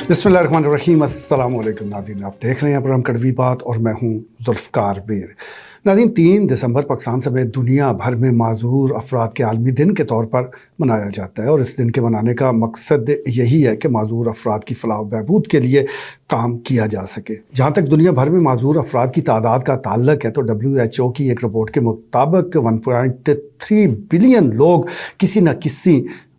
बिस्मिल्लाहिर्रहमानिर्रहीम। अस्सलाम वालेकुम नाज़रीन, आप देख रहे हैं प्रोग्राम कड़वी बात और मैं हूं ज़ुल्फ़कार मीर। नाज़रीन, 3 दिसंबर पाकिस्तान समेत दुनिया भर में माज़ूर अफराद के आलमी दिन के तौर पर मनाया जाता है और इस दिन के मनाने का मकसद यही है कि माज़ूर अफराद की फलाह व बहबूद के लिए काम किया जा सके। जहाँ तक दुनिया भर में माज़ूर अफराद की तादाद का ताल्लुक है तो WHO की एक रिपोर्ट के मुताबिक 1.3 बिलियन लोग किसी न किसी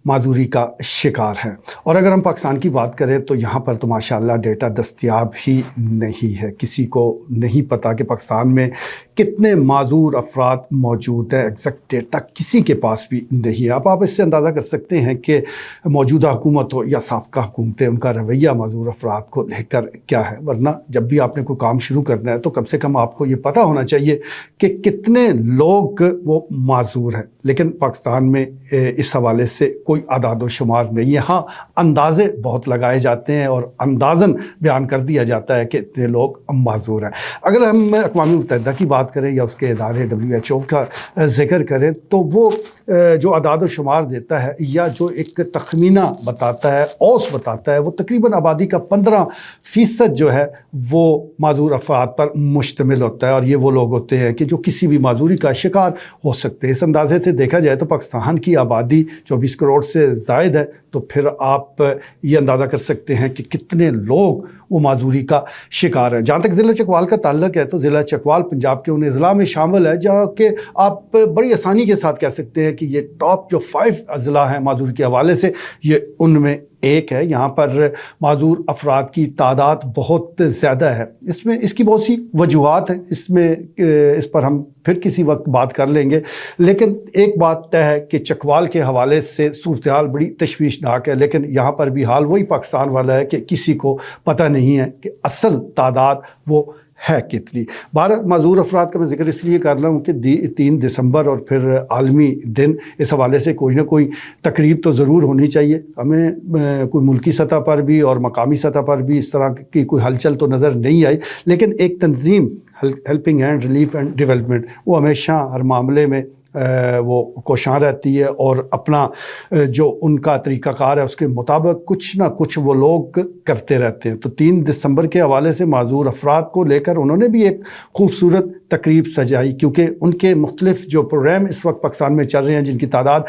माजूरी का शिकार है। और अगर हम पाकिस्तान की बात करें तो यहाँ पर तो माशाअल्लाह डेटा दस्तयाब ही नहीं है। किसी को नहीं पता कि पाकिस्तान में कितने माजूर अफराद मौजूद हैं। एग्जैक्ट डेटा किसी के पास भी नहीं है। आप इससे अंदाज़ा कर सकते हैं कि मौजूदा हुकूमत हो या साबका हुकूमतें, उनका रवैया माजूर अफराद को लेकर क्या है। वरना जब भी आपने कोई काम शुरू करना है तो कम से कम आपको ये पता होना चाहिए कि कितने लोग वो माजूर हैं। लेकिन पाकिस्तान में इस हवाले से कोई आदाद व शुमार नहीं है। हाँ, अंदाज़े बहुत लगाए जाते हैं और अंदाज़न बयान कर दिया जाता है कि इतने लोग माजूर हैं। अगर हम अक़वाम मुत्तहिदा की बात करें या उसके इदारे WHO का ज़िक्र करें तो वो जो आदाद व शुमार देता है या जो एक तखमीना बताता है, औस बताता है, वो तकरीबन आबादी का 15% जो है वो माजूर अफराद पर मुश्तमिल होता है। और ये वो लोग होते हैं कि जो किसी भी माजूरी का शिकार हो सकते हैं। इस अंदाजे से देखा जाए तो पाकिस्तान की आबादी 24 करोड़ से ज़ायद है, तो फिर आप ये अंदाज़ा कर सकते हैं कि कितने लोग वो माजूरी का शिकार हैं। जहाँ तक ज़िला चकवाल का ताल्लुक है तो ज़िला चकवाल पंजाब के उन अज़ला में शामिल है जहाँ के आप बड़ी आसानी के साथ कह सकते हैं कि ये टॉप जो 5 अज़ला हैं माजूरी के हवाले से, ये उनमें एक है। यहाँ पर माजूर अफराद की तादाद बहुत ज़्यादा है। इसमें इसकी बहुत सी वजूहात हैं, इस पर हम फिर किसी वक्त बात कर लेंगे। लेकिन एक बात तय है कि चकवाल के हवाले से सूरत हाल बड़ी तशवीशनाक है। लेकिन यहाँ पर भी हाल वही पाकिस्तान वाला है कि किसी को पता नहीं है कि असल तादाद वो है कितनी। 12 माजूर अफराद का मैं जिक्र इसलिए कर रहा हूँ कि 3 दिसंबर और फिर आलमी दिन, इस हवाले से कोई ना कोई तकरीब तो ज़रूर होनी चाहिए। हमें कोई मुल्की सतह पर भी और मकामी सतह पर भी इस तरह की कोई हलचल तो नज़र नहीं आई। लेकिन एक तंजीम helping hand relief and development वो हमेशा हर मामले में वो कोशां रहती है और अपना जो उनका तरीक़ाकार है उसके मुताबिक कुछ ना कुछ वो लोग करते रहते हैं। तो 3 दिसंबर के हवाले से माजूर अफराद को लेकर उन्होंने भी एक खूबसूरत तकरीब सजाई, क्योंकि उनके मुख्तलिफ जो प्रोग्राम इस वक्त पाकिस्तान में चल रहे हैं जिनकी तादाद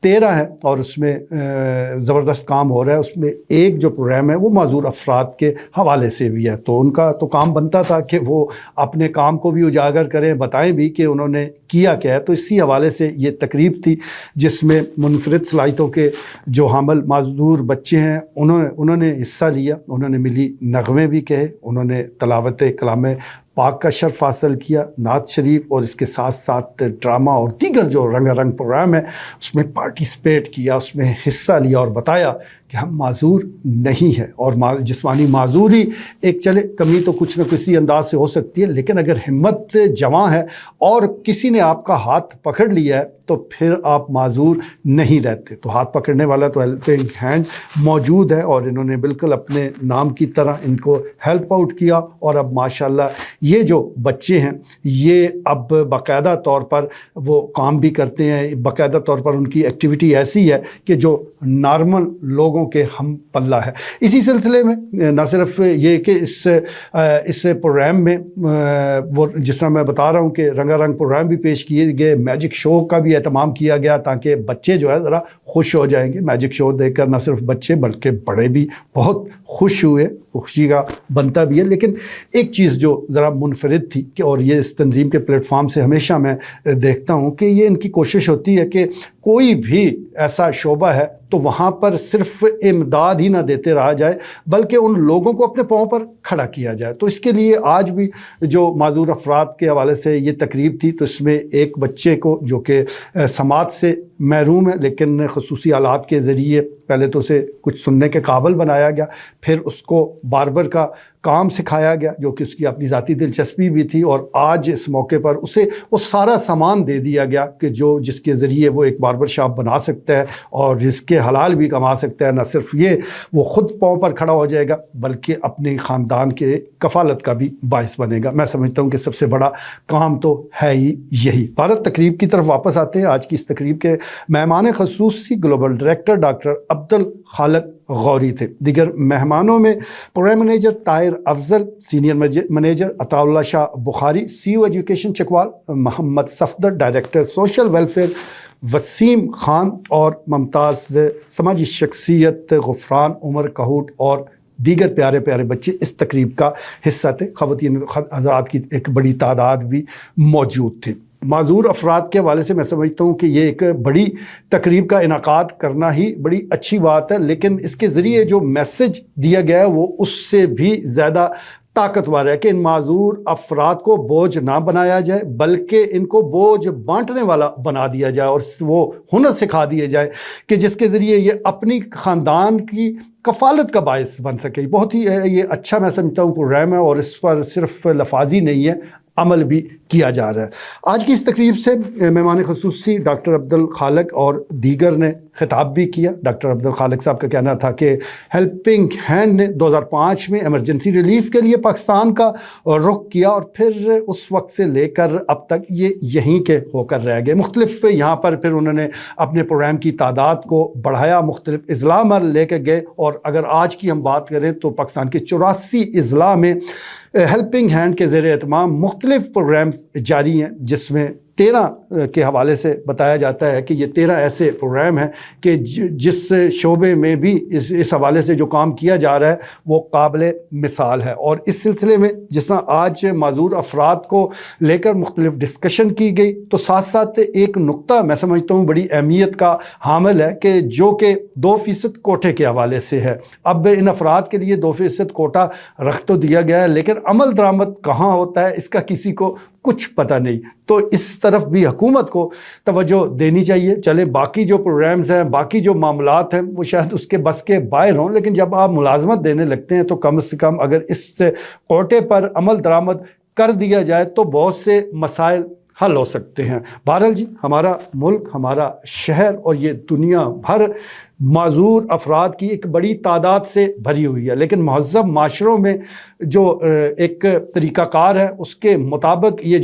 13 है और उसमें ज़बरदस्त काम हो रहा है। उसमें एक जो प्रोग्राम है वो माजूर अफराद के हवाले से भी है। तो उनका तो काम बनता था कि वो अपने काम को भी उजागर करें, बताएं भी कि उन्होंने किया क्या है। तो इसी हवाले से ये तकरीब थी जिसमें मुनफरिद सलाहियतों के जो हामिल माजूर बच्चे हैं उन्होंने हिस्सा लिया। उन्होंने मिली नग़मे भी कहे, उन्होंने तलावत कलाम पाक का शर्फ हासिल किया, नात शरीफ और इसके साथ साथ ड्रामा और दीगर जो रंगारंग प्रोग्राम है उसमें पार्टिसिपेट किया, उसमें हिस्सा लिया और बताया कि हम माजूर नहीं है। और जिस्मानी माजूरी एक चले कमी तो कुछ न किसी अंदाज से हो सकती है, लेकिन अगर हिम्मत जवां है और किसी ने आपका हाथ पकड़ लिया है तो फिर आप माजूर नहीं रहते। तो हाथ पकड़ने वाला तो हेल्पिंग हैंड मौजूद है और इन्होंने बिल्कुल अपने नाम की तरह इनको हेल्प आउट किया। और अब माशाल्लाह ये जो बच्चे हैं ये अब बाकायदा तौर पर वो काम भी करते हैं। बाकायदा तौर पर उनकी एक्टिविटी ऐसी है कि जो नॉर्मल लोगों के हम पल्ला है। इसी सिलसिले में न सिर्फ ये कि इस प्रोग्राम में वो जिस तरह मैं बता रहा हूँ कि रंगारंग प्रोग्राम भी पेश किए गए, मैजिक शो का भी एहतमाम किया गया ताकि बच्चे जो है ज़रा खुश हो जाएंगे। मैजिक शो देखकर न सिर्फ बच्चे बल्कि बड़े भी बहुत खुश हुए, खुशी का बनता भी है। लेकिन एक चीज़ जो ज़रा मुनफरिद थी कि और ये इस तंजीम के प्लेटफार्म से हमेशा मैं देखता हूँ कि ये इनकी कोशिश होती है कि कोई भी ऐसा शोबा है तो वहाँ पर सिर्फ इमदाद ही ना देते रहा जाए बल्कि उन लोगों को अपने पाँव पर खड़ा किया जाए। तो इसके लिए आज भी जो माजूर अफराद के हवाले से ये तकरीब थी तो इसमें एक बच्चे को जो कि समाज से महरूम है लेकिन ख़ुसूसी आलात के ज़रिए पहले तो उसे कुछ सुनने के काबिल बनाया गया, फिर उसको बार्बर का काम सिखाया गया जो कि उसकी अपनी ज़ाती दिलचस्पी भी थी। और आज इस मौके पर उसे वो सारा सामान दे दिया गया कि जो जिसके ज़रिए वो एक बार्बर शॉप बना सकता है और रिज़्क़ हलाल भी कमा सकता है। न सिर्फ ये वो ख़ुद पाँव पर खड़ा हो जाएगा बल्कि अपने ख़ानदान के कफ़ालत का भी बाइस बनेगा। मैं समझता हूँ कि सबसे बड़ा काम तो है ही यही। भारत तकरीब की तरफ वापस आते हैं। आज की इस तकरीब के مہمان خصوصی global director doctor Abdul Khaliq Ghauri تھے۔ دیگر مہمانوں میں programme manager Tahir Afzal, senior manager Ata Ullah Shah Bukhari, CEO education Chakwal, Muhammad Safdar director social welfare, Waseem Khan اور ممتاز سماجی شخصیت غفران عمر کہوٹ اور دیگر پیارے پیارے بچے اس تقریب کا حصہ تھے۔ خواتین حضرات کی ایک بڑی تعداد بھی موجود تھی۔ معذور افراد کے حوالے سے میں سمجھتا ہوں کہ یہ ایک بڑی تقریب کا انعقاد کرنا ہی بڑی اچھی بات ہے، لیکن اس کے ذریعے جو میسج دیا گیا ہے وہ اس سے بھی زیادہ طاقتور ہے کہ ان معذور افراد کو بوجھ نہ بنایا جائے، بلکہ ان کو بوجھ بانٹنے والا بنا دیا جائے اور وہ ہنر سکھا دیے جائے کہ جس کے ذریعے یہ اپنی خاندان کی کفالت کا باعث بن سکے۔ بہت ہی یہ اچھا میں سمجھتا ہوں پروگرام ہے اور اس پر صرف لفاظی نہیں ہے، عمل بھی کیا جا رہا ہے۔ آج کی اس تقریب سے مہمان خصوصی ڈاکٹر عبدالخالق اور دیگر نے خطاب بھی کیا۔ ڈاکٹر عبدالخالق صاحب کا کہنا تھا کہ ہیلپنگ ہینڈ نے 2005 میں ایمرجنسی ریلیف کے لیے پاکستان کا رخ کیا اور پھر اس وقت سے لے کر اب تک یہ یہیں کے ہو کر رہ گئے۔ مختلف یہاں پر پھر انہوں نے اپنے پروگرام کی تعداد کو بڑھایا، مختلف اضلاع میں لے کے گئے، اور اگر آج کی ہم بات کریں تو پاکستان کے 84 اضلاع میں ہیلپنگ ہینڈ کے زیر اہتمام مختلف پروگرامز جاری ہیں، جس میں 13 کے حوالے سے بتایا جاتا ہے کہ یہ 13 ایسے پروگرام ہیں کہ جس شعبے میں بھی اس حوالے سے جو کام کیا جا رہا ہے وہ قابل مثال ہے۔ اور اس سلسلے میں جس طرح آج معذور افراد کو لے کر مختلف ڈسکشن کی گئی، تو ساتھ ساتھ ایک نقطہ میں سمجھتا ہوں بڑی اہمیت کا حامل ہے کہ جو کہ 2% کوٹے کے حوالے سے ہے۔ اب ان افراد کے لیے 2% کوٹا رکھ تو دیا گیا ہے، لیکن عمل درآمد کہاں ہوتا ہے اس کا کسی کو کچھ پتہ نہیں، تو اس طرف بھی حکومت کو توجہ دینی چاہیے۔ چلے باقی جو پروگرامز ہیں، باقی جو معاملات ہیں وہ شاید اس کے بس کے باہر ہوں، لیکن جب آپ ملازمت دینے لگتے ہیں تو کم سے کم اگر اس کوٹے پر عمل درآمد کر دیا جائے تو بہت سے مسائل حل ہو سکتے ہیں۔ بہرحال جی، ہمارا ملک، ہمارا شہر اور یہ دنیا بھر معذور افراد کی ایک بڑی تعداد سے بھری ہوئی ہے، لیکن مہذب معاشروں میں جو ایک طریقہ کار ہے اس کے مطابق یہ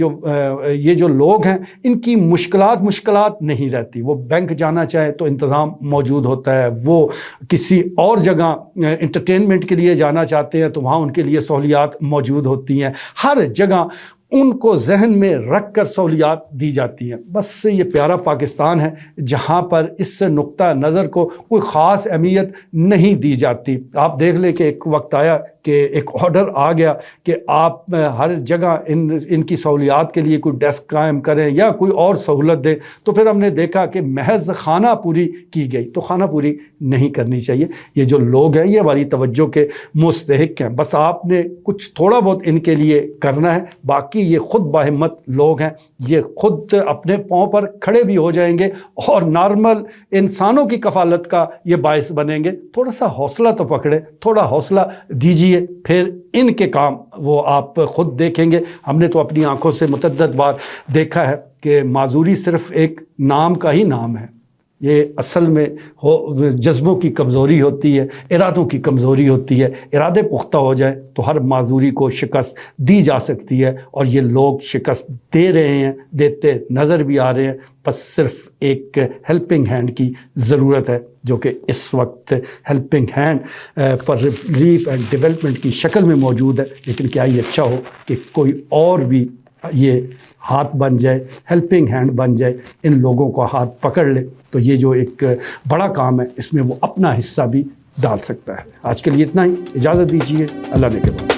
جو لوگ ہیں ان کی مشکلات نہیں رہتی۔ وہ بینک جانا چاہے تو انتظام موجود ہوتا ہے، وہ کسی اور جگہ انٹرٹینمنٹ کے لیے جانا چاہتے ہیں تو وہاں ان کے لیے سہولیات موجود ہوتی ہیں۔ ہر جگہ ان کو ذہن میں رکھ کر سہولیات دی جاتی ہیں۔ بس یہ پیارا پاکستان ہے جہاں پر اس نقطہ نظر کو کوئی خاص اہمیت نہیں دی جاتی۔ آپ دیکھ لیں کہ ایک وقت آیا کہ ایک آرڈر آ گیا کہ آپ ہر جگہ ان کی سہولیات کے لیے کوئی ڈیسک قائم کریں یا کوئی اور سہولت دیں، تو پھر ہم نے دیکھا کہ محض خانہ پوری کی گئی۔ تو خانہ پوری نہیں کرنی چاہیے۔ یہ جو لوگ ہیں یہ ہماری توجہ کے مستحق ہیں، بس آپ نے کچھ تھوڑا بہت ان کے لیے کرنا ہے، باقی یہ خود باہمت لوگ ہیں، یہ خود اپنے پاؤں پر کھڑے بھی ہو جائیں گے اور نارمل انسانوں کی کفالت کا یہ باعث بنیں گے۔ تھوڑا سا حوصلہ تو پکڑیں، تھوڑا حوصلہ دیجیے، پھر ان کے کام وہ آپ خود دیکھیں گے۔ ہم نے تو اپنی آنکھوں سے متعدد بار دیکھا ہے کہ معذوری صرف ایک نام کا ہی نام ہے، یہ اصل میں جذبوں کی کمزوری ہوتی ہے، ارادوں کی کمزوری ہوتی ہے۔ ارادے پختہ ہو جائیں تو ہر معذوری کو شکست دی جا سکتی ہے، اور یہ لوگ شکست دے رہے ہیں، دیتے نظر بھی آ رہے ہیں۔ بس صرف ایک ہیلپنگ ہینڈ کی ضرورت ہے، جو کہ اس وقت helping hand for relief and development کی شکل میں موجود ہے، لیکن کیا یہ اچھا ہو کہ کوئی اور بھی یہ ہاتھ بن جائے، ہیلپنگ ہینڈ بن جائے، ان لوگوں کو ہاتھ پکڑ لے، تو یہ جو ایک بڑا کام ہے اس میں وہ اپنا حصہ بھی ڈال سکتا ہے۔ آج کے لیے اتنا ہی، اجازت دیجیے، اللہ نے کے بعد۔